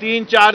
3-4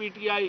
PTI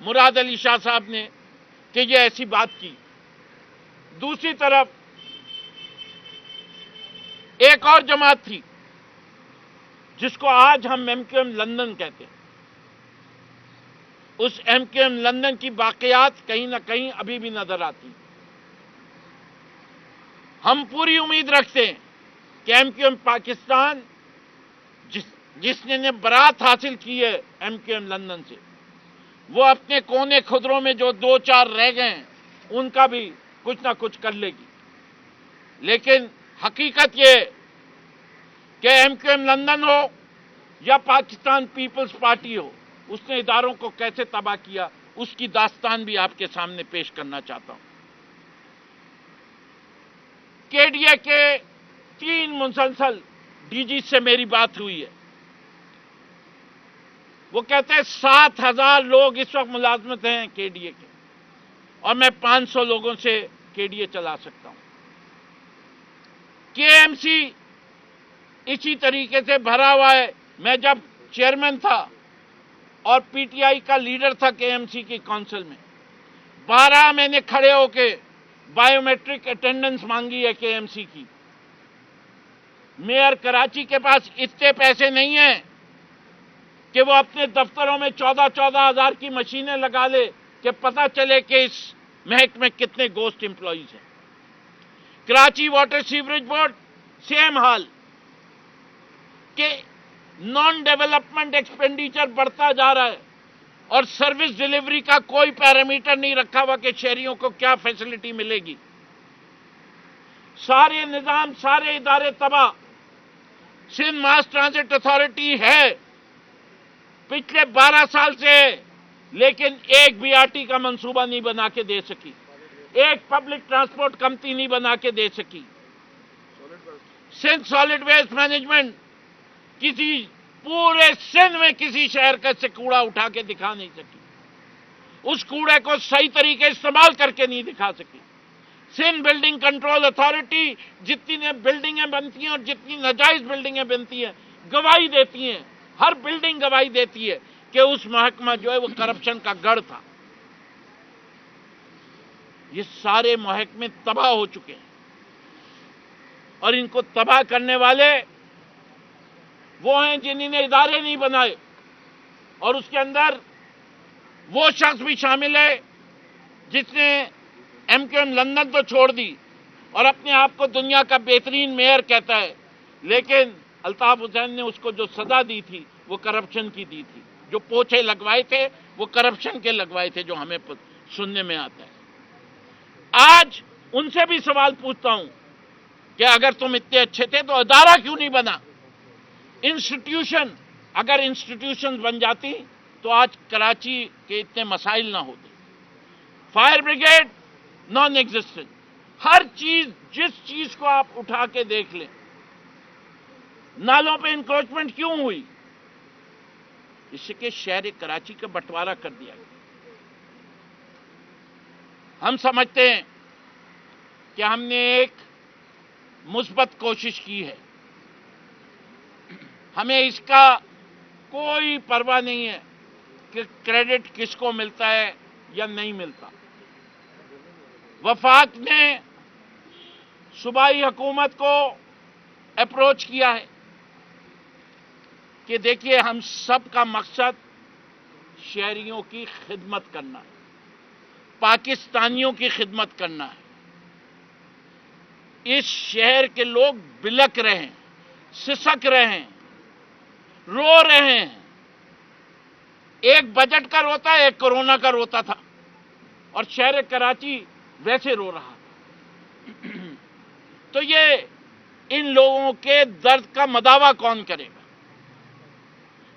مراد علی شاہ صاحب نے کہ یہ ایسی بات کی. دوسری طرف ایک اور جماعت تھی جس کو آج ہم ایم کیو ایم لندن کہتے ہیں. اس ایم کیو ایم لندن کی باقیات کہیں نہ کہیں ابھی بھی نظر آتی. ہم پوری امید رکھتے ہیں کہ ایم کیو ایم پاکستان جس نے برات حاصل کی ہے ایم کیو ایم لندن سے، وہ اپنے کونے خدروں میں جو دو چار رہ گئے ہیں ان کا بھی کچھ نہ کچھ کر لے گی. لیکن حقیقت یہ کہ ایم کیو ایم لندن ہو یا پاکستان پیپلز پارٹی ہو، اس نے اداروں کو کیسے تباہ کیا، اس کی داستان بھی آپ کے سامنے پیش کرنا چاہتا ہوں. کے ڈی اے کے 3 مسلسل ڈی جی سے میری بات ہوئی ہے. وہ کہتے ہیں 7,000 لوگ اس وقت ملازمت ہیں کے ڈی اے کے، اور میں 500 لوگوں سے کے ڈی اے چلا سکتا ہوں. کے ایم سی اسی طریقے سے بھرا ہوا ہے. میں جب چیئرمین تھا اور پی ٹی آئی کا لیڈر تھا کے ایم سی کی کونسل میں، 12 میں نے کھڑے ہو کے بائیو میٹرک اٹینڈنس مانگی ہے کے ایم سی کی. میئر کراچی کے پاس اتنے پیسے نہیں ہیں کہ وہ اپنے دفتروں میں 14 ہزار کی مشینیں لگا لے کہ پتہ چلے کہ اس محکمے میں کتنے گوسٹ امپلائیز ہیں. Karachi water sewerage board same حال کہ نان ڈیولپمنٹ ایکسپینڈیچر بڑھتا جا رہا ہے اور سروس ڈیلیوری کا کوئی پیرامیٹر نہیں رکھا ہوا کہ شہریوں کو کیا فیسلٹی ملے گی. سارے نظام، سارے ادارے تباہ. سندھ ماس ٹرانزٹ اتھارٹی ہے پچھلے 12 سال سے، لیکن ایک بی آر ٹی کا منصوبہ نہیں بنا کے دے سکی، ایک پبلک ٹرانسپورٹ کمپنی نہیں بنا کے دے سکی. سندھ سالڈ ویسٹ مینجمنٹ کسی پورے سندھ میں کسی شہر کا سے کوڑا اٹھا کے دکھا نہیں سکی، اس کوڑے کو صحیح طریقے استعمال کر کے نہیں دکھا سکی. سندھ بلڈنگ کنٹرول اتھارٹی جتنی بلڈنگیں بنتی ہیں اور جتنی ناجائز بلڈنگیں بنتی ہیں گواہی دیتی ہیں، ہر بلڈنگ گواہی دیتی ہے کہ اس محکمہ جو ہے وہ کرپشن کا گڑھ تھا. یہ سارے محکمے تباہ ہو چکے ہیں اور ان کو تباہ کرنے والے وہ ہیں جنہوں نے ادارے نہیں بنائے. اور اس کے اندر وہ شخص بھی شامل ہے جس نے ایم کیو ایم لندن تو چھوڑ دی اور اپنے آپ کو دنیا کا بہترین میئر کہتا ہے، لیکن الطاف حسین نے اس کو جو سزا دی تھی وہ کرپشن کی دی تھی. جو پوچھے لگوائے تھے وہ کرپشن کے لگوائے تھے، جو ہمیں سننے میں آتا ہے. آج ان سے بھی سوال پوچھتا ہوں کہ اگر تم اتنے اچھے تھے تو ادارہ کیوں نہیں بنا؟ انسٹیٹیوشن، اگر انسٹیٹیوشن بن جاتی تو آج کراچی کے اتنے مسائل نہ ہوتے. Fire brigade non existent. ہر چیز، جس چیز کو آپ اٹھا کے دیکھ لیں. نالوں پہ انکروچمنٹ کیوں ہوئی؟ اس کے شہر کراچی کا بٹوارا کر دیا گیا. ہم سمجھتے ہیں کہ ہم نے ایک مثبت کوشش کی ہے. ہمیں اس کا کوئی پرواہ نہیں ہے کہ کریڈٹ کس کو ملتا ہے یا نہیں ملتا. وفاق نے صوبائی حکومت کو اپروچ کیا ہے کہ دیکھیے ہم سب کا مقصد شہریوں کی خدمت کرنا ہے، پاکستانیوں کی خدمت کرنا ہے. اس شہر کے لوگ بلک رہے ہیں، سسک رہے ہیں، رو رہے ہیں. ایک بجٹ کا روتا ہے، ایک کورونا کا روتا تھا، اور شہر کراچی ویسے رو رہا تھا. تو یہ ان لوگوں کے درد کا مداوع کون کرے گا؟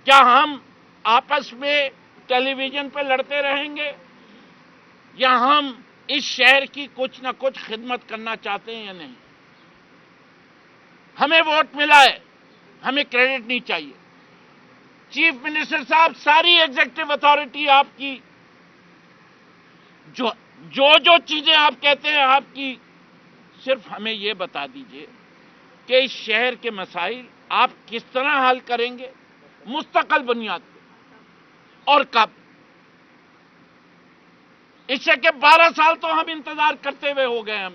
کیا ہم آپس میں ٹیلی ویژن پہ لڑتے رہیں گے، یا ہم اس شہر کی کچھ نہ کچھ خدمت کرنا چاہتے ہیں یا نہیں؟ ہمیں ووٹ ملا ہے، ہمیں کریڈٹ نہیں چاہیے. چیف منسٹر صاحب، ساری ایگزیکٹو اتھارٹی آپ کی، جو چیزیں آپ کہتے ہیں آپ کی، صرف ہمیں یہ بتا دیجئے کہ اس شہر کے مسائل آپ کس طرح حل کریں گے، مستقل بنیاد پہ، اور کب. اس سے کہ 12 سال تو ہم انتظار کرتے ہوئے ہو گئے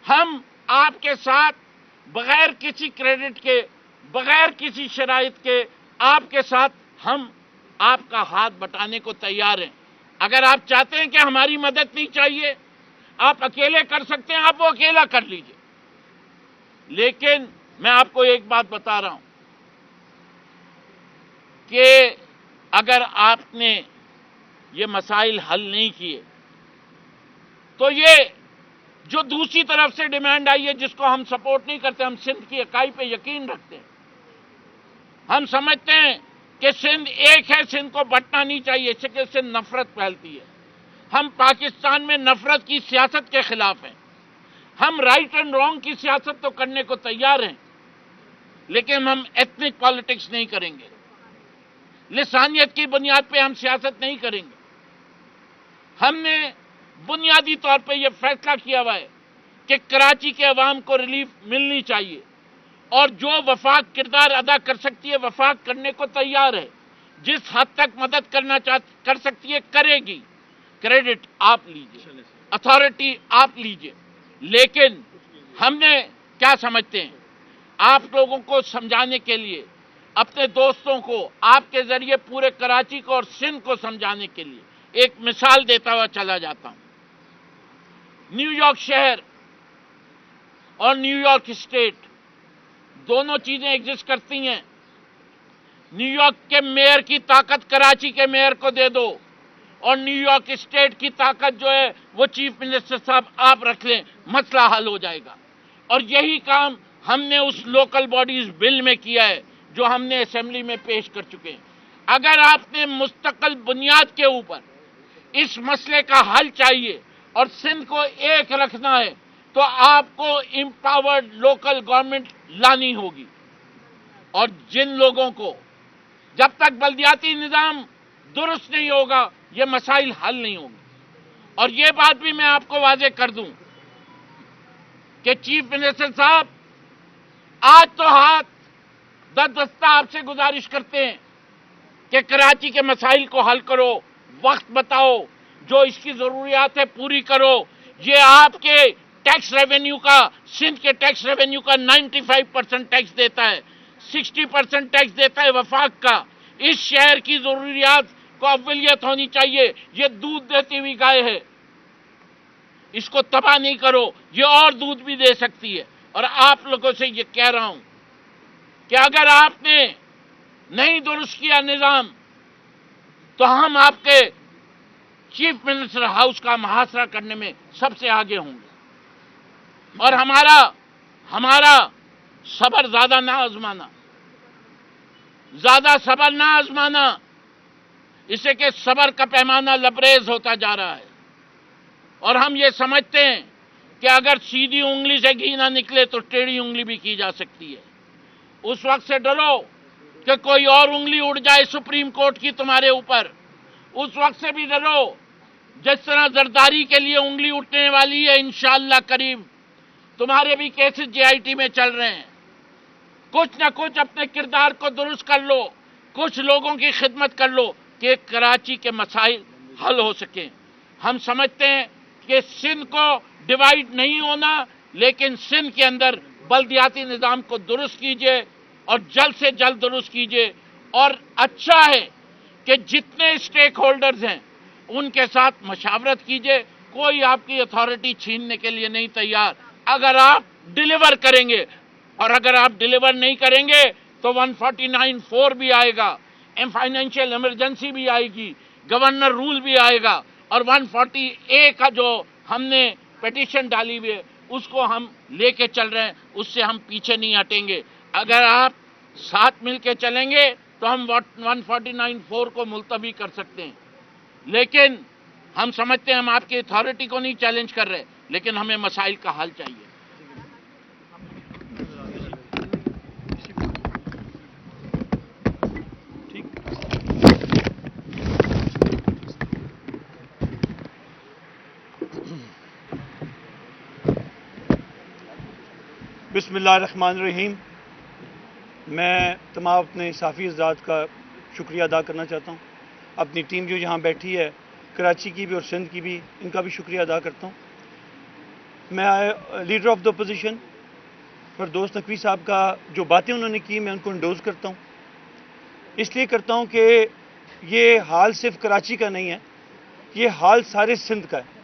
ہم آپ کے ساتھ بغیر کسی کریڈٹ کے، بغیر کسی شرائط کے، آپ کے ساتھ ہم آپ کا ہاتھ بٹانے کو تیار ہیں۔ اگر آپ چاہتے ہیں کہ ہماری مدد نہیں چاہیے، آپ اکیلے کر سکتے ہیں، آپ وہ اکیلا کر لیجئے۔ لیکن میں آپ کو ایک بات بتا رہا ہوں کہ اگر آپ نے یہ مسائل حل نہیں کیے تو یہ جو دوسری طرف سے ڈیمانڈ آئی ہے جس کو ہم سپورٹ نہیں کرتے، ہم سندھ کی اکائی پہ یقین رکھتے ہیں، ہم سمجھتے ہیں کہ سندھ ایک ہے، سندھ کو بٹنا نہیں چاہیے، اس سے کہ سندھ نفرت پھیلتی ہے۔ ہم پاکستان میں نفرت کی سیاست کے خلاف ہیں، ہم رائٹ اینڈ رانگ کی سیاست تو کرنے کو تیار ہیں، لیکن ہم ایتھنک پالیٹکس نہیں کریں گے، لسانیت کی بنیاد پہ ہم سیاست نہیں کریں گے۔ ہم نے بنیادی طور پہ یہ فیصلہ کیا ہوا ہے کہ کراچی کے عوام کو ریلیف ملنی چاہیے، اور جو وفاق کردار ادا کر سکتی ہے وفاق کرنے کو تیار ہے، جس حد تک مدد کر سکتی ہے کرے گی۔ کریڈٹ آپ لیجئے، اتھارٹی آپ لیجئے، لیکن ہم نے کیا سمجھتے ہیں، آپ لوگوں کو سمجھانے کے لیے، اپنے دوستوں کو، آپ کے ذریعے پورے کراچی کو اور سندھ کو سمجھانے کے لیے ایک مثال دیتا ہوا چلا جاتا ہوں۔ نیو یارک شہر اور نیو یارک اسٹیٹ دونوں چیزیں ایگزسٹ کرتی ہیں۔ نیو یارک کے میئر کی طاقت کراچی کے میئر کو دے دو، اور نیو یارک اسٹیٹ کی طاقت جو ہے وہ چیف منسٹر صاحب آپ رکھ لیں، مسئلہ حل ہو جائے گا۔ اور یہی کام ہم نے اس لوکل باڈیز بل میں کیا ہے جو ہم نے اسمبلی میں پیش کر چکے ہیں۔ اگر آپ نے مستقل بنیاد کے اوپر اس مسئلے کا حل چاہیے اور سندھ کو ایک رکھنا ہے تو آپ کو امپاورڈ لوکل گورنمنٹ لانی ہوگی، اور جن لوگوں کو جب تک بلدیاتی نظام درست نہیں ہوگا یہ مسائل حل نہیں ہوں گے۔ اور یہ بات بھی میں آپ کو واضح کر دوں کہ چیف منسٹر صاحب آج تو ہاتھ دستہ آپ سے گزارش کرتے ہیں کہ کراچی کے مسائل کو حل کرو، وقت بتاؤ، جو اس کی ضروریات ہے پوری کرو۔ یہ آپ کے ٹیکس ریونیو کا، سندھ کے ٹیکس ریونیو کا 95% ٹیکس دیتا ہے، 60% ٹیکس دیتا ہے وفاق کا۔ اس شہر کی ضروریات کو اولویت ہونی چاہیے۔ یہ دودھ دیتی ہوئی گائے ہے، اس کو تباہ نہیں کرو، یہ اور دودھ بھی دے سکتی ہے۔ اور آپ لوگوں سے یہ کہہ رہا ہوں کہ اگر آپ نے نہیں درست کیا نظام تو ہم آپ کے چیف منسٹر ہاؤس کا محاصرہ کرنے میں سب سے آگے ہوں گے، اور ہمارا صبر زیادہ نہ آزمانا، زیادہ صبر نہ آزمانا، اس سے کہ صبر کا پیمانہ لبریز ہوتا جا رہا ہے۔ اور ہم یہ سمجھتے ہیں کہ اگر سیدھی انگلی سے گھی نہ نکلے تو ٹیڑھی انگلی بھی کی جا سکتی ہے۔ اس وقت سے ڈرو کہ کوئی اور انگلی اڑ جائے سپریم کورٹ کی تمہارے اوپر، اس وقت سے بھی ڈرو جس طرح زرداری کے لیے انگلی اٹھنے والی ہے انشاءاللہ قریب، تمہارے بھی کیسز جے آئی ٹی میں چل رہے ہیں۔ کچھ نہ کچھ اپنے کردار کو درست کر لو، کچھ لوگوں کی خدمت کر لو کہ کراچی کے مسائل حل ہو سکیں۔ ہم سمجھتے ہیں کہ سندھ کو ڈیوائیڈ نہیں ہونا، لیکن سندھ کے اندر بلدیاتی نظام کو درست کیجئے اور جلد سے جلد درست کیجئے۔ اور اچھا ہے کہ جتنے اسٹیک ہولڈرز ہیں ان کے ساتھ مشاورت کیجئے، کوئی آپ کی اتھارٹی چھیننے کے لیے نہیں تیار، اگر آپ ڈیلیور کریں گے، اور اگر آپ ڈیلیور نہیں کریں گے تو 149(4) بھی آئے گا، فائنینشیل ایمرجنسی بھی آئے گی، گورنر رول بھی آئے گا، اور 140A کا جو ہم نے پیٹیشن ڈالی ہوئی ہے اس کو ہم لے کے چل رہے ہیں، اس سے ہم پیچھے نہیں ہٹیں گے۔ اگر آپ ساتھ مل کے چلیں گے تو ہم 149(4) کو ملتوی کر سکتے ہیں، لیکن ہم سمجھتے ہیں ہم آپ کی اتھارٹی کو نہیں چیلنج کر رہے، لیکن ہمیں مسائل کا حل چاہیے۔ بسم اللہ الرحمن الرحیم۔ میں تمام اپنے صحافی حضرات کا شکریہ ادا کرنا چاہتا ہوں، اپنی ٹیم جو یہاں بیٹھی ہے، کراچی کی بھی اور سندھ کی بھی، ان کا بھی شکریہ ادا کرتا ہوں۔ میں leader of the opposition Firdous Naqvi صاحب کا جو باتیں انہوں نے کی، میں ان کو انڈوز کرتا ہوں۔ اس لیے کرتا ہوں کہ یہ حال صرف کراچی کا نہیں ہے، یہ حال سارے سندھ کا ہے۔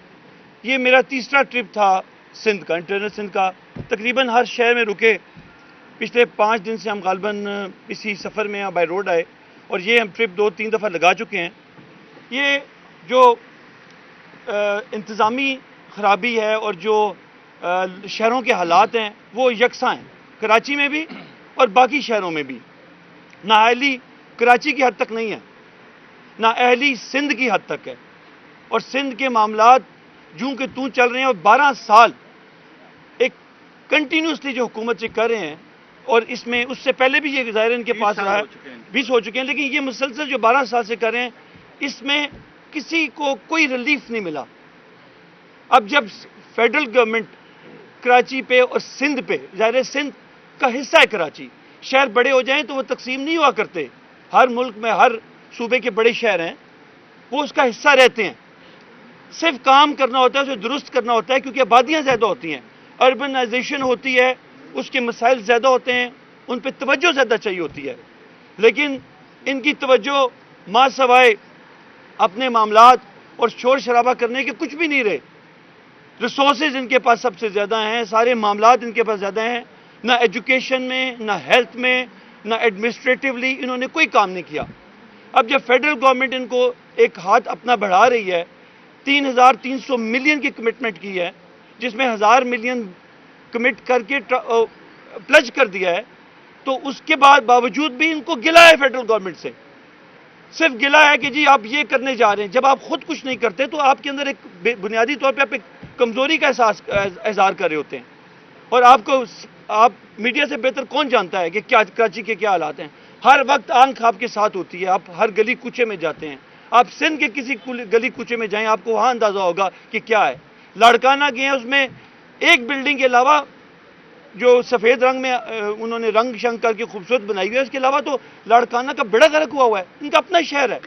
یہ میرا تیسرا ٹرپ تھا سندھ کا، انٹرنل سندھ کا۔ تقریباً ہر شہر میں رکے۔ پچھلے 5 دن سے ہم غالباً اسی سفر میں بائی روڈ آئے، اور یہ ہم ٹرپ 2-3 دفعہ لگا چکے ہیں۔ یہ جو انتظامی خرابی ہے اور جو شہروں کے حالات ہیں وہ یکساں ہیں، کراچی میں بھی اور باقی شہروں میں بھی۔ نااہلی کراچی کی حد تک نہیں ہے، نااہلی سندھ کی حد تک ہے، اور سندھ کے معاملات جوں کہ توں چل رہے ہیں، اور 12 سال ایک کنٹینیوسلی جو حکومت سے کر رہے ہیں، اور اس میں اس سے پہلے بھی یہ ظاہر ان کے پاس رہا ہے، 20 ہو چکے ہیں، لیکن یہ مسلسل جو 12 سال سے کر رہے ہیں، اس میں کسی کو کوئی ریلیف نہیں ملا۔ اب جب فیڈرل گورنمنٹ کراچی پہ اور سندھ پہ، ظاہر سندھ کا حصہ ہے کراچی، شہر بڑے ہو جائیں تو وہ تقسیم نہیں ہوا کرتے، ہر ملک میں ہر صوبے کے بڑے شہر ہیں، وہ اس کا حصہ رہتے ہیں۔ صرف کام کرنا ہوتا ہے، اسے درست کرنا ہوتا ہے، کیونکہ آبادیاں زیادہ ہوتی ہیں، اربنائزیشن ہوتی ہے، اس کے مسائل زیادہ ہوتے ہیں، ان پہ توجہ زیادہ چاہیے ہوتی ہے۔ لیکن ان کی توجہ ماں سوائے اپنے معاملات اور شور شرابہ کرنے کے کچھ بھی نہیں رہے۔ ریسورسز ان کے پاس سب سے زیادہ ہیں، سارے معاملات ان کے پاس زیادہ ہیں، نہ ایجوکیشن میں، نہ ہیلتھ میں، نہ ایڈمنسٹریٹولی انہوں نے کوئی کام نہیں کیا۔ اب جب فیڈرل گورنمنٹ ان کو ایک ہاتھ اپنا بڑھا رہی ہے، 3,300 ملین کی کمٹمنٹ کی ہے، جس میں 1,000 ملین کمٹ کر کے پلج کر دیا ہے، تو اس کے باوجود بھی ان کو گلا ہے فیڈرل گورنمنٹ سے۔ صرف گلا ہے کہ جی آپ یہ کرنے جا رہے ہیں، جب آپ خود کچھ نہیں کرتے تو آپ کے اندر ایک بنیادی طور پہ آپ ایک کمزوری کا اظہار کر رہے ہوتے ہیں۔ اور آپ میڈیا سے بہتر کون جانتا ہے کہ کیا کراچی کے کیا حالات ہیں؟ ہر وقت آنکھ آپ کے ساتھ ہوتی ہے، آپ ہر گلی کوچے میں جاتے ہیں، آپ سندھ کے کسی گلی کوچے میں جائیں، آپ کو وہاں اندازہ ہوگا کہ کیا ہے۔ لاڑکانہ گئے ہیں، اس میں ایک بلڈنگ کے علاوہ جو سفید رنگ میں انہوں نے رنگ شنگ کر کے خوبصورت بنائی ہوئی ہے، اس کے علاوہ تو لاڑکانہ کا بیڑا غرق ہوا ہے۔ ان کا اپنا شہر ہے،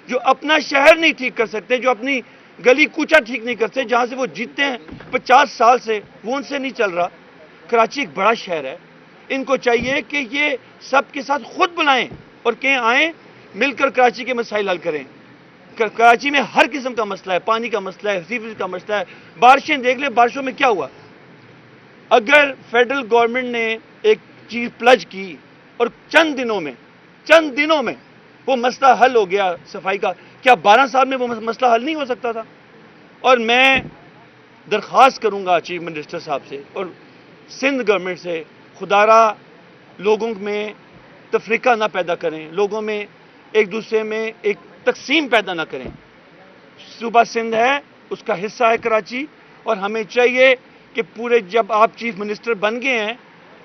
جو اپنا شہر نہیں ٹھیک کر سکتے، جو اپنی گلی کوچہ ٹھیک نہیں کرتے، جہاں سے وہ جیتے ہیں 50 سال سے، وہ ان سے نہیں چل رہا۔ کراچی ایک بڑا شہر ہے، ان کو چاہیے کہ یہ سب کے ساتھ خود بلائیں اور کہیں آئیں، مل کر کراچی کے مسائل حل کریں۔ کراچی میں ہر قسم کا مسئلہ ہے، پانی کا مسئلہ ہے، سیوریج کا مسئلہ ہے، بارشیں دیکھ لیں، بارشوں میں کیا ہوا۔ اگر فیڈرل گورنمنٹ نے ایک چیز پلج کی اور چند دنوں میں وہ مسئلہ حل ہو گیا صفائی کا، کیا 12 سال میں وہ مسئلہ حل نہیں ہو سکتا تھا؟ اور میں درخواست کروں گا چیف منسٹر صاحب سے اور سندھ گورنمنٹ سے، خدا را لوگوں میں تفریقہ نہ پیدا کریں، لوگوں میں ایک دوسرے میں ایک تقسیم پیدا نہ کریں۔ صوبہ سندھ ہے، اس کا حصہ ہے کراچی، اور ہمیں چاہیے کہ پورے جب آپ چیف منسٹر بن گئے ہیں،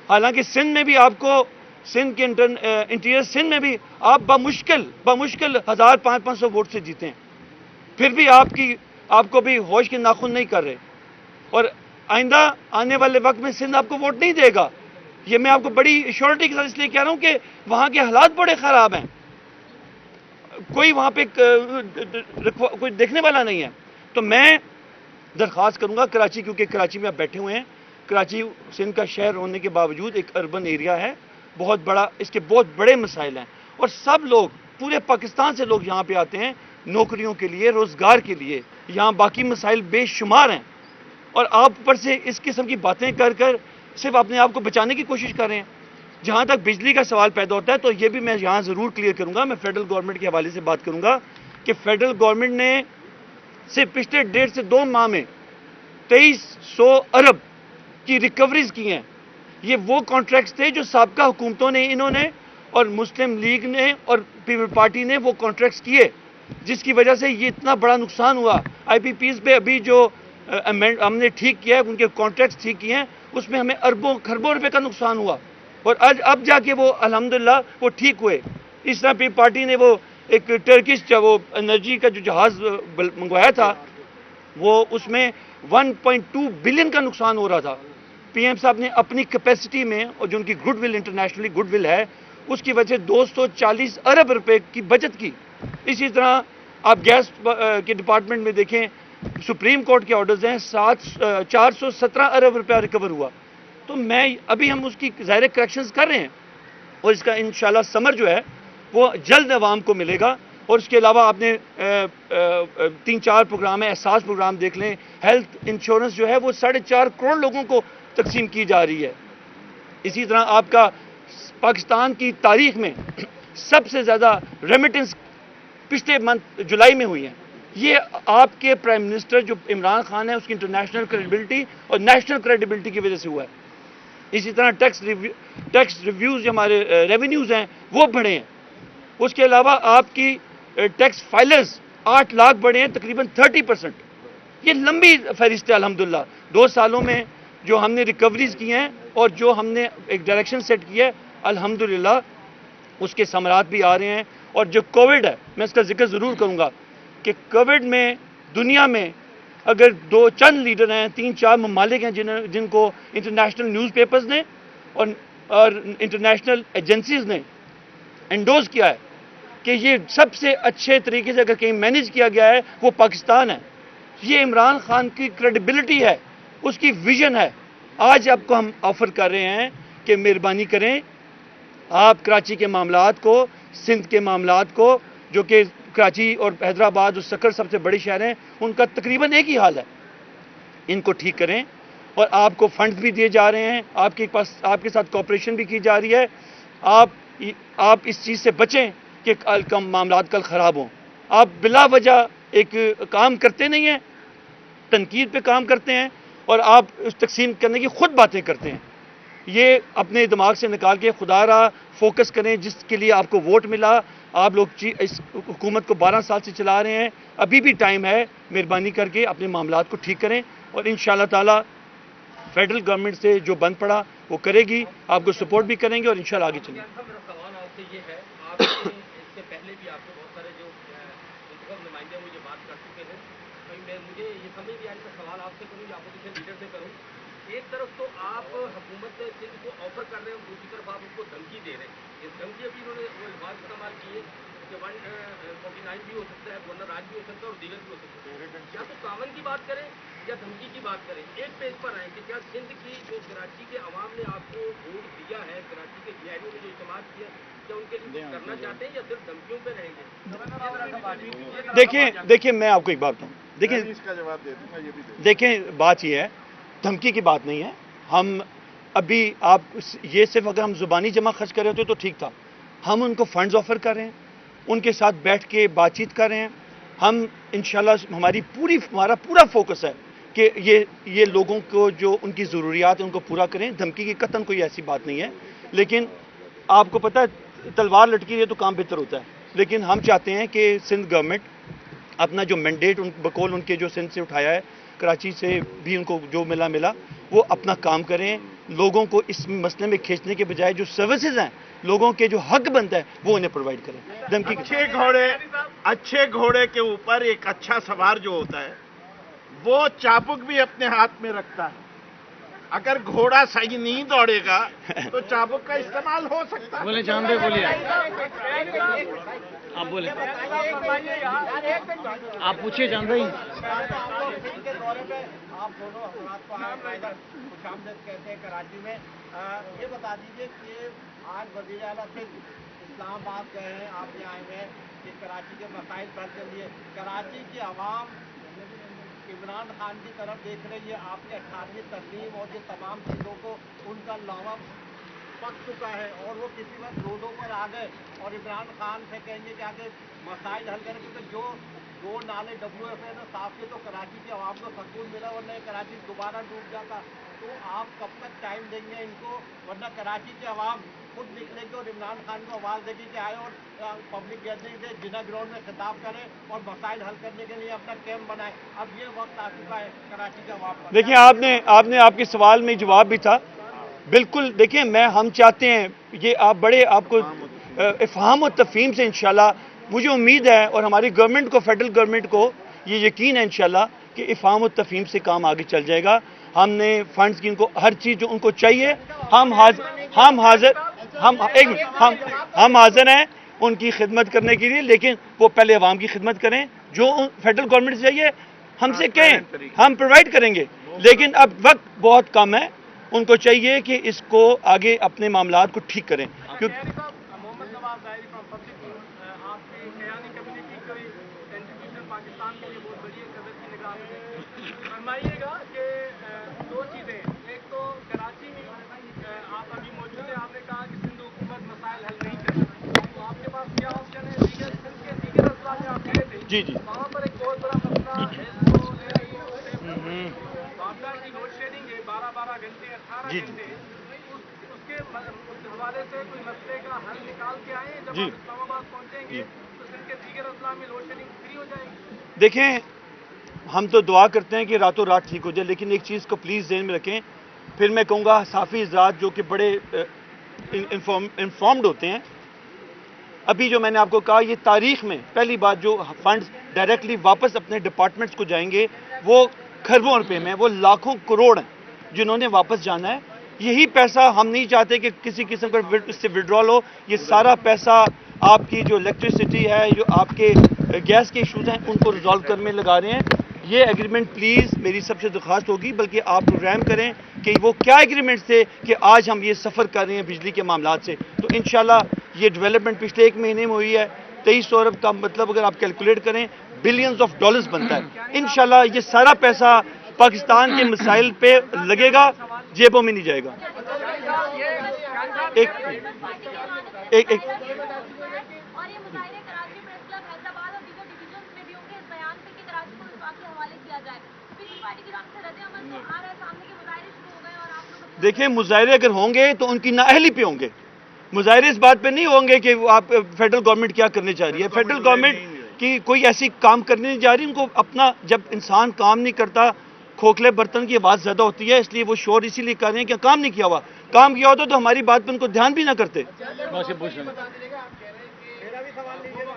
حالانکہ سندھ میں بھی آپ کو، سندھ کے انٹیریئر سندھ میں بھی آپ بمشکل 1,500 ووٹ سے جیتے ہیں، پھر بھی آپ کو بھی ہوش کے ناخن نہیں کر رہے، اور آئندہ آنے والے وقت میں سندھ آپ کو ووٹ نہیں دے گا۔ یہ میں آپ کو بڑی ایشورٹی کے ساتھ اس لیے کہہ رہا ہوں کہ وہاں کے حالات بڑے خراب ہیں، کوئی وہاں پہ کوئی دیکھنے والا نہیں ہے۔ تو میں درخواست کروں گا کراچی، کیونکہ کراچی میں آپ بیٹھے ہوئے ہیں، کراچی سندھ کا شہر ہونے کے باوجود ایک اربن ایریا ہے، بہت بڑا، اس کے بہت بڑے مسائل ہیں، اور سب لوگ پورے پاکستان سے لوگ یہاں پہ آتے ہیں نوکریوں کے لیے، روزگار کے لیے، یہاں باقی مسائل بے شمار ہیں، اور آپ اوپر سے اس قسم کی باتیں کر صرف اپنے آپ کو بچانے کی کوشش کر رہے ہیں۔ جہاں تک بجلی کا سوال پیدا ہوتا ہے تو یہ بھی میں یہاں ضرور کلیئر کروں گا، میں فیڈرل گورنمنٹ کے حوالے سے بات کروں گا کہ فیڈرل گورنمنٹ نے صرف پچھلے 1.5 سے 2 ماہ میں 2300 ارب کی ریکوریز کی ہیں۔ یہ وہ کانٹریکٹس تھے جو سابقہ حکومتوں نے، انہوں نے اور مسلم لیگ نے اور پیپل پارٹی نے وہ کانٹریکٹس کیے، جس کی وجہ سے یہ اتنا بڑا نقصان ہوا۔ آئی پی پیز پہ ابھی جو ہم نے ٹھیک کیا ہے، ان کے کانٹریکٹس ٹھیک کیے ہیں، اس میں ہمیں اربوں کھربوں روپے کا نقصان ہوا، اور اب جا کے وہ الحمدللہ وہ ٹھیک ہوئے۔ اس طرح پیپل پارٹی نے وہ ایک ٹرکش وہ انرجی کا جو جہاز منگوایا تھا، وہ اس میں 1.2 بلین کا نقصان ہو رہا تھا۔ پی ایم صاحب نے اپنی کیپیسٹی میں، اور جو ان کی good will internationally good will ہے، اس کی وجہ سے 240 ارب روپے کی بچت کی۔ اسی طرح آپ گیس کے ڈپارٹمنٹ میں دیکھیں سپریم کورٹ کے آرڈرز ہیں 417 ارب روپیہ ریکور ہوا. تو میں ابھی ہم اس کی ظاہر کریکشنز کر رہے ہیں اور اس کا انشاءاللہ سمر جو ہے وہ جلد عوام کو ملے گا. اور اس کے علاوہ آپ نے 3-4 پروگرام ہیں, احساس پروگرام دیکھ لیں. ہیلتھ انشورنس جو ہے وہ 4.5 کروڑ لوگوں کو تقسیم کی جا رہی ہے. اسی طرح آپ کا پاکستان کی تاریخ میں سب سے زیادہ ریمیٹنس پچھلے منتھ جولائی میں ہوئی ہیں. یہ آپ کے پرائم منسٹر جو عمران خان ہے اس کی انٹرنیشنل کریڈیبلٹی اور نیشنل کریڈیبلٹی کی وجہ سے ہوا ہے. اسی طرح ٹیکس ریویوز جو ہمارے ریونیوز ہیں وہ بڑھے ہیں. اس کے علاوہ آپ کی ٹیکس فائلرز 8 لاکھ بڑھے ہیں, تقریباً 30%. یہ لمبی فہرست ہے. الحمدللہ 2 سالوں میں جو ہم نے ریکوریز کی ہیں اور جو ہم نے ایک ڈائریکشن سیٹ کی ہے, الحمدللہ اس کے ثمرات بھی آ رہے ہیں. اور جو کووڈ ہے, میں اس کا ذکر ضرور کروں گا کہ کووڈ میں دنیا میں اگر 2 لیڈر ہیں, 3-4 ممالک ہیں جن کو انٹرنیشنل نیوز پیپرز نے اور انٹرنیشنل ایجنسیز نے انڈوز کیا ہے کہ یہ سب سے اچھے طریقے سے اگر کہیں مینیج کیا گیا ہے وہ پاکستان ہے. یہ عمران خان کی کریڈیبلٹی ہے, اس کی ویژن ہے. آج آپ کو ہم آفر کر رہے ہیں کہ مہربانی کریں آپ کراچی کے معاملات کو, سندھ کے معاملات کو, جو کہ کراچی اور حیدرآباد اور سکر سب سے بڑے شہر ہیں, ان کا تقریباً ایک ہی حال ہے, ان کو ٹھیک کریں. اور آپ کو فنڈز بھی دیے جا رہے ہیں, آپ کے ساتھ کوآپریشن بھی کی جا رہی ہے. آپ اس چیز سے بچیں کہ معاملات کل خراب ہوں. آپ بلا وجہ ایک کام کرتے نہیں ہیں, تنقید پہ کام کرتے ہیں اور آپ اس تقسیم کرنے کی خود باتیں کرتے ہیں. یہ اپنے دماغ سے نکال کے خدا را فوکس کریں جس کے لیے آپ کو ووٹ ملا. آپ لوگ اس حکومت کو 12 سال سے چلا رہے ہیں, ابھی بھی ٹائم ہے. مہربانی کر کے اپنے معاملات کو ٹھیک کریں اور انشاءاللہ تعالی فیڈرل گورنمنٹ سے جو بند پڑا وہ کرے گی, آپ کو سپورٹ بھی کریں گے اور انشاءاللہ آگے چلیں گے. میرا سوال آپ سے یہ ہے, آپ اس سے پہلے بھی آپ کو بہت سارے جو منتخب نمائندے ہیں وہ یہ بات کر چکے ہیں. مجھے یہ سمجھ نہیں آ رہی, سوال آپ سے کروں یا اپوزیشن لیڈر سے کروں. ایک طرف تو آپ حکومت سندھ کو آفر کر رہے ہیں, دوسری طرف آپ اس کو دھمکی دے رہے ہیں. اس دھمکی ابھی انہوں نے وہ الفاظ استعمال کیے کہ 149 بھی ہو سکتا ہے, گورنر راج بھی ہو سکتا ہے اور دیگر بھی ہو سکتا ہے. یا تو کامن کی بات کریں یا دھمکی کی بات کریں. ایک پیج پر آئیں کہ کیا سندھ کی جو کراچی کے عوام نے آپ کو ووٹ دیا ہے, کراچی کے GIO نے جو اعتماد کیا, کیا ان کے لیے کرنا چاہتے ہیں یا صرف دھمکیوں پہ رہیں گے؟ دیکھیں میں آپ کو ایک بات بتاؤں. دیکھیں بات یہ ہے, دھمکی کی بات نہیں ہے. ہم ابھی آپ یہ صرف اگر ہم زبانی جمع خرچ کر رہے ہوتے تو ٹھیک تھا. ہم ان کو فنڈز آفر کر رہے ہیں, ان کے ساتھ بیٹھ کے بات چیت کر رہے ہیں. ہم انشاءاللہ ہمارا پورا فوکس ہے کہ یہ لوگوں کو جو ان کی ضروریات ہیں ان کو پورا کریں. دھمکی کی قطعاً کوئی ایسی بات نہیں ہے, لیکن آپ کو پتہ ہے تلوار لٹکی رہے تو کام بہتر ہوتا ہے. لیکن ہم چاہتے ہیں کہ سندھ گورنمنٹ اپنا جو مینڈیٹ بقول ان کے جو سندھ سے اٹھایا ہے, کراچی سے بھی ان کو جو ملا وہ اپنا کام کریں. لوگوں کو اس مسئلے میں کھینچنے کے بجائے جو سروسز ہیں, لوگوں کے جو حق بنتا ہے وہ انہیں پرووائڈ کریں. دھمکی اچھے گھوڑے کے اوپر ایک اچھا سوار جو ہوتا ہے وہ چابک بھی اپنے ہاتھ میں رکھتا ہے. اگر گھوڑا صحیح نہیں دوڑے گا تو چابک کا استعمال ہو سکتا ہے. بولے جان بھائی, بولیے آپ, بولے آپ پوچھیے جان بھائی. آپ دونوں حضرات کو خوش آمدید کہتے ہیں کراچی میں. یہ بتا دیجیے کہ آج وزیر اعلیٰ صرف اسلام آباد گئے ہیں, آپ یہاں آئے ہیں کہ کراچی کے مسائل حل کے لیے. کراچی کی عوام عمران خان کی طرف دیکھ رہی ہے. آپ نے 18ویں ترمیم اور یہ تمام چیزوں کو ان کا لاوا پک چکا ہے اور وہ کسی وقت روڈوں پر آ گئے اور عمران خان سے کہیں گے کہ آگے مسائل حل کریں, کیونکہ جو 2 نالے WFA نے صاف کیے تو کراچی کے عوام کو سکون ملا, ورنہ کراچی دوبارہ ڈوب جاتا. تو آپ کب تک ٹائم دیں گے ان کو, ورنہ کراچی کے عوام خود نکلے گی اور عمران خان کو آواز دے گی کہ آئے اور پبلک گیدرنگ سے جنا گراؤنڈ میں خطاب کریں اور مسائل حل کرنے کے لیے اپنا کیمپ بنائیں. اب یہ وقت آ چکا ہے کراچی کے عوام کا. دیکھیں آپ کے سوال میں جواب بھی تھا بالکل. دیکھیں ہم چاہتے ہیں یہ آپ کو افہام و تفہیم سے انشاءاللہ مجھے امید ہے اور ہماری گورنمنٹ کو, فیڈرل گورنمنٹ کو یہ یقین ہے انشاءاللہ کہ افہام و تفہیم سے کام آگے چل جائے گا. ہم نے فنڈز کی ان کو ہر چیز جو ان کو چاہیے ہم حاضر ہیں ان کی خدمت کرنے کے لیے، لیکن وہ پہلے عوام کی خدمت کریں. جو فیڈرل گورنمنٹ سے چاہیے ہم سے کہیں، ہم پرووائڈ کریں گے، لیکن اب وقت بہت کم ہے. ان کو چاہیے کہ اس کو آگے اپنے معاملات کو ٹھیک کریں. محمد نواز ظاہری فرام پبلک، آپ کی شیعانی کمیونٹی کوئی کنٹریبیوشن پاکستان کے لیے بہت بڑی قدر کی نگاہ میں فرمائیے گا کہ دو چیزیں، ایک تو کراچی میں آپ ابھی موجود ہیں، آپ نے کہا کہ سندھ حکومت مسائل حل نہیں کرتی، تو آپ کے پاس کیا آپشن ہے؟ دیگر سندھ کے دیگر اضلاع میں آپ گئے تھے، جی جی وہاں پر ایک بہت بڑا مسئلہ ہے تو معاملہ کی لوڈ شیڈنگ ہے، 12 گھنٹے 18 گھنٹے، اس کے حوالے سے کوئی مسئلے کا حل نکال کے آئے ہیں. جب آپ اسلام آباد پہنچیں گے تو سندھ کے دیگر اضلاع میں لوڈ شیڈنگ فری ہو جائے گی. دیکھیں، ہم تو دعا کرتے ہیں کہ راتوں رات ٹھیک ہو جائے، لیکن ایک چیز کو پلیز ذہن میں رکھیں. پھر میں کہوں گا صحافی حضرات جو کہ بڑے انفارمڈ ہوتے ہیں، ابھی جو میں نے آپ کو کہا، یہ تاریخ میں پہلی بات جو فنڈز ڈائریکٹلی واپس اپنے ڈپارٹمنٹس کو جائیں گے وہ کھربوں روپے میں، وہ لاکھوں کروڑ ہیں جنہوں نے واپس جانا ہے. یہی پیسہ ہم نہیں چاہتے کہ کسی قسم کا اس سے وڈرال ہو. یہ سارا پیسہ آپ کی جو الیکٹریسٹی ہے، جو آپ کے گیس کے ایشوز ہیں، ان کو ریزالو کرنے میں لگا رہے ہیں. یہ ایگریمنٹ پلیز میری سب سے درخواست ہوگی، بلکہ آپ پروگرام کریں کہ وہ کیا ایگریمنٹ تھے کہ آج ہم یہ سفر کر رہے ہیں بجلی کے معاملات سے. تو انشاءاللہ یہ ڈیولپمنٹ پچھلے 1 مہینے میں ہوئی ہے. 2300 ارب کا مطلب اگر آپ کیلکولیٹ کریں بلینز آف ڈالرز بنتا ہے. انشاءاللہ یہ سارا پیسہ پاکستان کے مسائل پہ لگے گا، جیبوں میں نہیں جائے گا. ایک اور یہ مظاہرے کراچی پریس کلب حیدرآباد اور دیگر ڈویژنز میں بھی ہوں گے اس بیان پہ کہ کراچی کو وفاق کے حوالے کیا جائے. پیپلز پارٹی کی جانب سے رد عمل تو آ رہا ہے سامنے کے مظاہرے شروع ہو گئے اور آپ لوگ دیکھیں، مظاہرے اگر ہوں گے تو ان کی نااہلی پہ ہوں گے. مظاہرے اس بات پہ نہیں ہوں گے کہ آپ فیڈرل گورنمنٹ کیا کرنے چاہ رہی ہے. فیڈرل گورنمنٹ کی کوئی ایسی کام کرنے نہیں جا رہی. ان کو اپنا، جب انسان کام نہیں کرتا، کھوکھلے برتن کی آواز زیادہ ہوتی ہے، اس لیے وہ شور اسی لیے کر رہے ہیں کہ کام نہیں کیا ہوا. کام کیا ہوتا تو ہماری بات پہ ان کو دھیان بھی نہ کرتے. میرا بھی سوال لیجیے گا.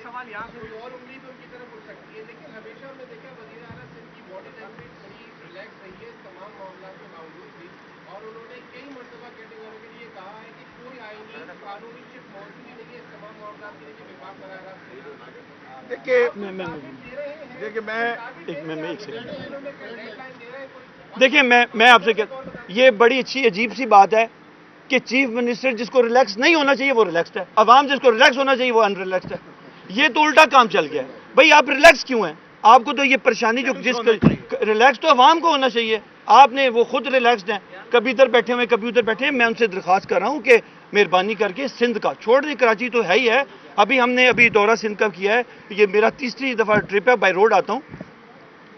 سوال یہاں سے اور امید ان کی طرف اٹھ سکتی ہے، لیکن ہمیشہ ہم نے دیکھا وزیر اعلیٰ سندھ کی باڈی لینگویج بڑی ریلیکس رہی ہے تمام معاملات کے باوجود بھی، اور انہوں نے کئی مرتبہ کیٹیگوریکلی یہ کہا ہے کہ کوئی آئینی قانونی شک موجود ہی نہیں ہے اس تمام معاملات کے لیے وفاق براہ راست نہیں. دیکھیں میں آپ سے کہتا ہوں، یہ بڑی اچھی عجیب سی بات ہے کہ چیف منسٹر جس کو ریلیکس نہیں ہونا چاہیے وہ ریلیکسڈ ہے، عوام جس کو ریلیکس ہونا چاہیے وہ ان ریلیکسڈ ہے. یہ تو الٹا کام چل گیا ہے. بھائی آپ ریلیکس کیوں ہیں؟ آپ کو تو یہ پریشانی جو ریلیکس تو عوام کو ہونا چاہیے. آپ نے وہ خود ریلیکسڈ ہیں، کبھی ادھر بیٹھے ہوئے کبھی ادھر بیٹھے ہیں. میں ان سے درخواست کر رہا ہوں کہ مہربانی کر کے سندھ کا چھوڑ دیں. کراچی تو ہے ہی ہے. ہم نے دورہ سندھ کا کیا ہے. یہ میرا 3ری دفعہ ٹرپ ہے. بائی روڈ آتا ہوں.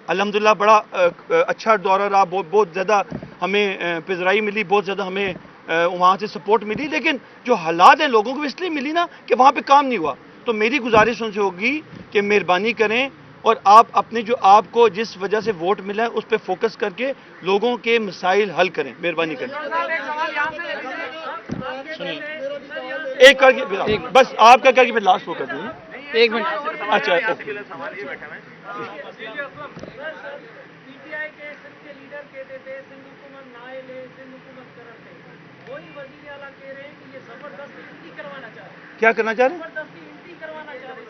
الحمدللہ بڑا اچھا دورہ رہا. بہت زیادہ ہمیں پذیرائی ملی، بہت زیادہ ہمیں وہاں سے سپورٹ ملی. لیکن جو حالات ہیں لوگوں کو اس لیے ملی نا کہ وہاں پہ کام نہیں ہوا. تو میری گزارش ان سے ہوگی کہ مہربانی کریں اور آپ اپنے جو آپ کو جس وجہ سے ووٹ ملا ہے اس پہ فوکس کر کے لوگوں کے مسائل حل کریں. مہربانی کریں. ایک کر کے بس آپ کا کر کے پھر لاسٹ وہ کر دیں. 1 منٹ. اچھا PTI کے سندھ کے لیڈر کہتے تھے سندھ حکومت نائل ہے، سندھ حکومت کرپٹ ہے. وہی وزیر اعلیٰ کہہ رہے ہیں کہ یہ زبردستی انٹری کروانا چاہ رہے ہیں. کیا کرنا چاہ رہے ہیں؟ زبردستی انٹری کروانا چاہ رہے ہیں.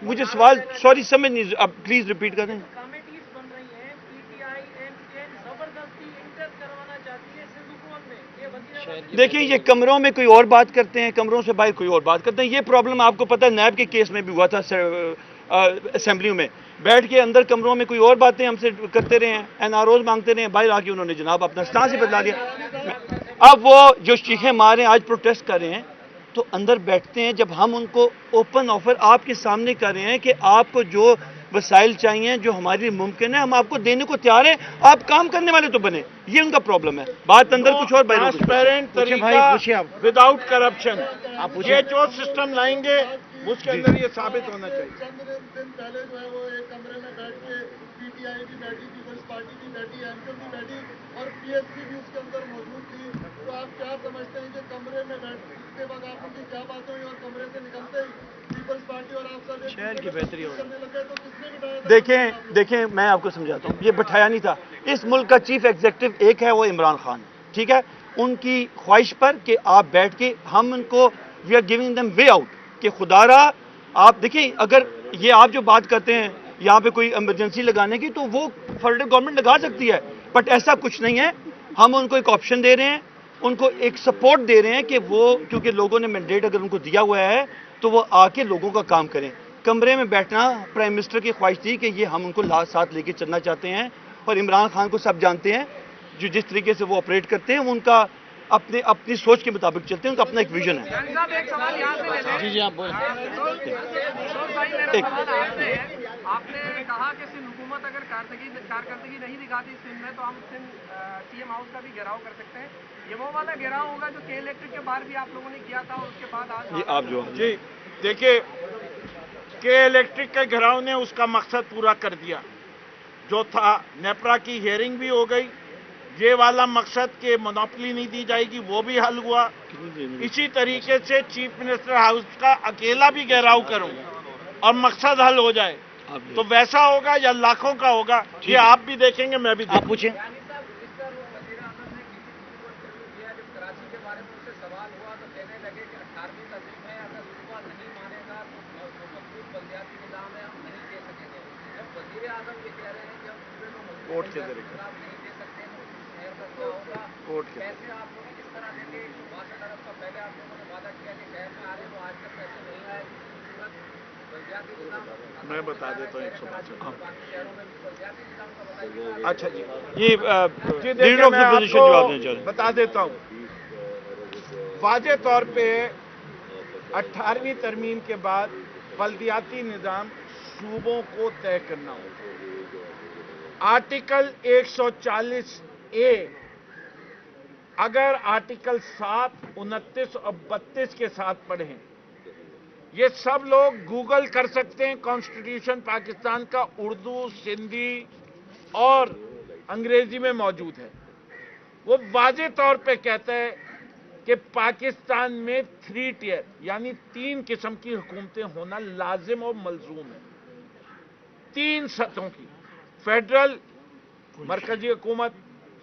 مجھے سوال سوری سمجھ نہیں، اب پلیز ریپیٹ کریں. کمیٹیز بن رہی ہیں، PTI MCN زبردستی انٹر کروانا چاہتی ہے سندھ حکومت میں. یہ وزیر اعلیٰ دیکھیں، یہ کمروں میں کوئی اور بات کرتے ہیں، کمروں سے باہر کوئی اور بات کرتے ہیں. یہ پرابلم آپ کو پتہ ہے نیب کے کیس میں بھی ہوا تھا. اسمبلیوں میں بیٹھ کے اندر کمروں میں کوئی اور باتیں ہم سے کرتے رہے ہیں. NROs مانگتے رہے ہیں. باہر آ کے انہوں نے جناب اپنا سٹانس ہی بدلا لیا. اب وہ جو چیخیں مار رہے ہیں، آج پروٹیسٹ کر رہے ہیں، تو اندر بیٹھتے ہیں. جب ہم ان کو اوپن آفر آپ کے سامنے کر رہے ہیں کہ آپ کو جو وسائل چاہیے جو ہمارے لیے ممکن ہے ہم آپ کو دینے کو تیار ہیں، آپ کام کرنے والے تو بنے. یہ ان کا پرابلم ہے. بات اندر کچھ اور باہر ٹرانسپیرنٹ طریقہ وداؤٹ کرپشن، یہ جو سسٹم لائیں گے اس کے اندر یہ ثابت ہونا چاہیے. چند دن پہلے جو ہے وہ ایک کمرے میں بیٹھ کے PTI بھی بیٹھی، پیپلز پارٹی بھی بیٹھی، MCM بھی بیٹھی اور PSP بھی اس کے اندر موجود تھی. تو آپ کیا سمجھتے ہیں کہ کمرے میں بیٹھنے کے بعد آپ ان کی کیا باتیں ہوئی اور کمرے سے نکلتے ہی پیپلز پارٹی اور آپ سب شہر کی بہتری کرنے لگے تو کس نے بٹھایا؟ دیکھیں میں آپ کو سمجھاتا ہوں. یہ بٹھایا نہیں تھا. اس ملک کا چیف ایگزیکٹو ایک ہے، وہ عمران خان. ٹھیک ہے، ان کی خواہش پر کہ آپ بیٹھ کے ہم ان کو we are giving them way out کہ خدا را آپ دیکھیں اگر یہ آپ جو بات کرتے ہیں یہاں پہ کوئی ایمرجنسی لگانے کی تو وہ فیڈرل گورنمنٹ لگا سکتی ہے بٹ ایسا کچھ نہیں ہے. ہم ان کو ایک آپشن دے رہے ہیں, ان کو ایک سپورٹ دے رہے ہیں کہ وہ کیونکہ لوگوں نے مینڈیٹ اگر ان کو دیا ہوا ہے تو وہ آ کے لوگوں کا کام کریں. کمرے میں بیٹھنا پرائم منسٹر کی خواہش تھی کہ یہ ہم ان کو ساتھ لے کے چلنا چاہتے ہیں اور عمران خان کو سب جانتے ہیں جو جس طریقے سے وہ آپریٹ کرتے ہیں وہ ان کا اپنی سوچ کے مطابق چلتے ہیں, ان کا اپنا ایک ویژن ہے. جی جی آپ بولیں. آپ نے کہا کہ سندھ حکومت اگر کارکردگی نہیں دکھاتی سندھ میں تو ہم سندھ سی ایم ہاؤس کا بھی گھیراؤ کر سکتے ہیں. یہ وہ والا گھیراؤ ہوگا جو کے الیکٹرک کے باہر بھی آپ لوگوں نے کیا تھا اور اس کے بعد آج آپ جو جی دیکھیے کے الیکٹرک کے گھراؤ نے اس کا مقصد پورا کر دیا جو تھا. نیپرا کی ہیئرنگ بھی ہو گئی, یہ والا مقصد کہ مونوپلی نہیں دی جائے گی وہ بھی حل ہوا. اسی طریقے سے چیف منسٹر ہاؤس کا اکیلا بھی گھیراؤ کروں اور مقصد حل ہو جائے تو ویسا ہوگا یا لاکھوں کا ہوگا یہ آپ بھی دیکھیں گے, میں بھی آپ پوچھیں. کراچی کے بارے میں اس سے سوال ہوا تو کہنے لگے کہ 18ویں تنظیم ہے, اگر اس کو نہیں مانے گا تو مضبوط بلدیاتی نظام ہے ہم نہیں دے سکیں گے. جب وزیر اعظم یہ کہہ رہے ہیں کہ ہم صوبے میں مضبوط نظام نہیں دے سکتے تو شہر کا کیا ہوگا, پیسے آپ لوگ کس طرح دیں گے. 62 ارب کا پہلے آپ لوگوں نے وعدہ کیا کہ شہر میں آ رہے تو آج تک پیسے نہیں آئے. بلدیاتی نظام میں بتا دیتا ہوں 105. باقی شہروں میں بلدیاتی نظام کا بتائیے. اچھا جی یہ دیکھیں میں آپ کو بتا دیتا ہوں. واضح طور پہ 18ویں ترمیم کے بعد بلدیاتی نظام صوبوں کو طے کرنا ہوگا. آرٹیکل 140A اگر آرٹیکل 7, 29 اور 32 کے ساتھ پڑھیں, یہ سب لوگ گوگل کر سکتے ہیں. کانسٹیٹیوشن پاکستان کا اردو, سندھی اور انگریزی میں موجود ہے. وہ واضح طور پہ کہتا ہے کہ پاکستان میں 3 ٹیئر یعنی 3 قسم کی حکومتیں ہونا لازم اور ملزوم ہے. 3 سطحوں کی, فیڈرل, مرکزی حکومت,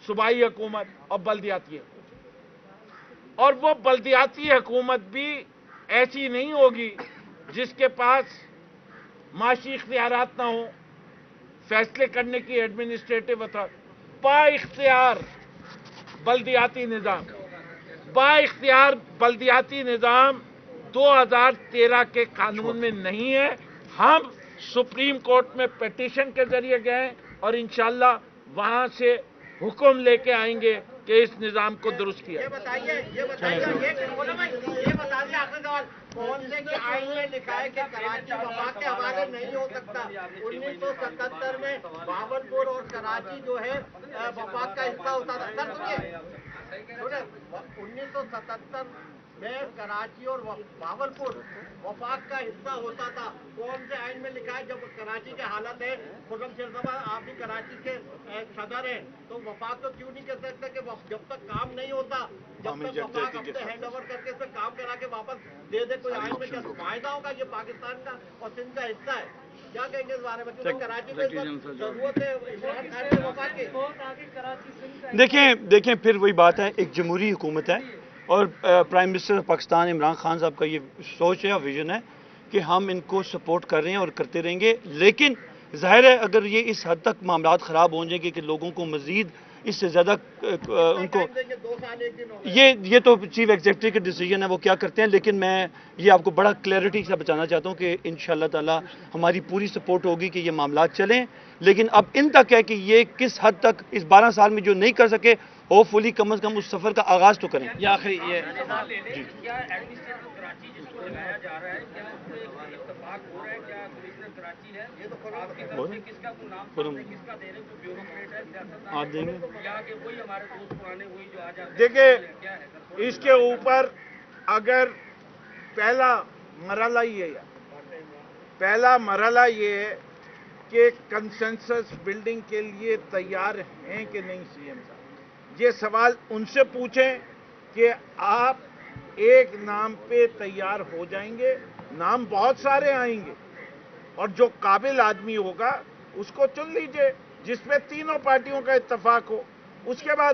صوبائی حکومت اور بلدیاتی حکومت. اور وہ بلدیاتی حکومت بھی ایسی نہیں ہوگی جس کے پاس معاشی اختیارات نہ ہوں, فیصلے کرنے کی ایڈمنسٹریٹو اتھارٹی. با اختیار بلدیاتی نظام, با اختیار بلدیاتی نظام 2013 کے قانون میں نہیں ہے. ہم سپریم کورٹ میں پیٹیشن کے ذریعے گئے اور انشاءاللہ وہاں سے حکم لے کے آئیں گے کہ اس نظام کو درست کیا. یہ بتائیے آخری سوال, کون سے کہ آئین میں لکھا ہے کہ کراچی وفاق کے حوالے نہیں ہو سکتا. 1977 میں بھاولپور اور کراچی جو ہے وفاق کا حصہ ہوتا تھا. سر سنیے, 1977 میں کراچی اور بھاولپور وفاق کا حصہ ہوتا تھا. کون سے آئین میں لکھا ہے جب کراچی کے حالت ہے, خرم شیر صاحب آپ بھی کراچی کے صدر ہیں, تو وفاق تو کیوں نہیں کہہ سکتے کہ جب تک کام نہیں ہوتا جب تک وفاق اپنے ہینڈ اوور کر کے اس پہ کام کرا کے واپس دے دے. کوئی آئین میں کیا معاہدہ ہوگا؟ یہ پاکستان کا اور سندھ کا حصہ ہے. کیا کہیں گے اس بارے میں, کیونکہ کراچی میں ضرورت ہے عمران خان کے وفاق کی. دیکھیں پھر وہی بات ہے, ایک جمہوری حکومت ہے اور پرائم منسٹر پاکستان عمران خان صاحب کا یہ سوچ ہے اور ویژن ہے کہ ہم ان کو سپورٹ کر رہے ہیں اور کرتے رہیں گے. لیکن ظاہر ہے اگر یہ اس حد تک معاملات خراب ہو جائیں گے کہ لوگوں کو مزید اس سے زیادہ ان کو, یہ تو چیف ایگزیکٹو کا ڈیسیجن ہے وہ کیا کرتے ہیں. لیکن میں یہ آپ کو بڑا کلیئرٹی سے بتانا چاہتا ہوں کہ انشاءاللہ تعالی ہماری پوری سپورٹ ہوگی کہ یہ معاملات چلیں. لیکن اب ان تک ہے کہ یہ کس حد تک اس 12 سال میں جو نہیں کر سکے ہوپ فلی کم از کم اس سفر کا آغاز تو کریں. کیا ایڈمنسٹریٹو کراچی جس کو لگایا جا رہا ہے, کیا اتفاق ہو رہا ہے, کیا کمشنر کراچی ہے آپ کی طرف سے, کس کا نام کس کا دے رہے, جو بیوروکریٹ ہے سیاستدان, یا کہ وہی ہمارے دوست پرانے وہی جو آ جاتے ہیں. دیکھیں اس کے اوپر اگر پہلا مرحلہ یہ ہے کہ کنسنسس بلڈنگ کے لیے تیار ہیں کہ نہیں سی ایم صاحب, یہ سوال ان سے پوچھیں کہ آپ ایک نام پہ تیار ہو جائیں گے. نام بہت سارے آئیں گے اور جو قابل آدمی ہوگا اس کو چن لیجئے جس پہ تینوں پارٹیوں کا اتفاق ہو. اس کے بعد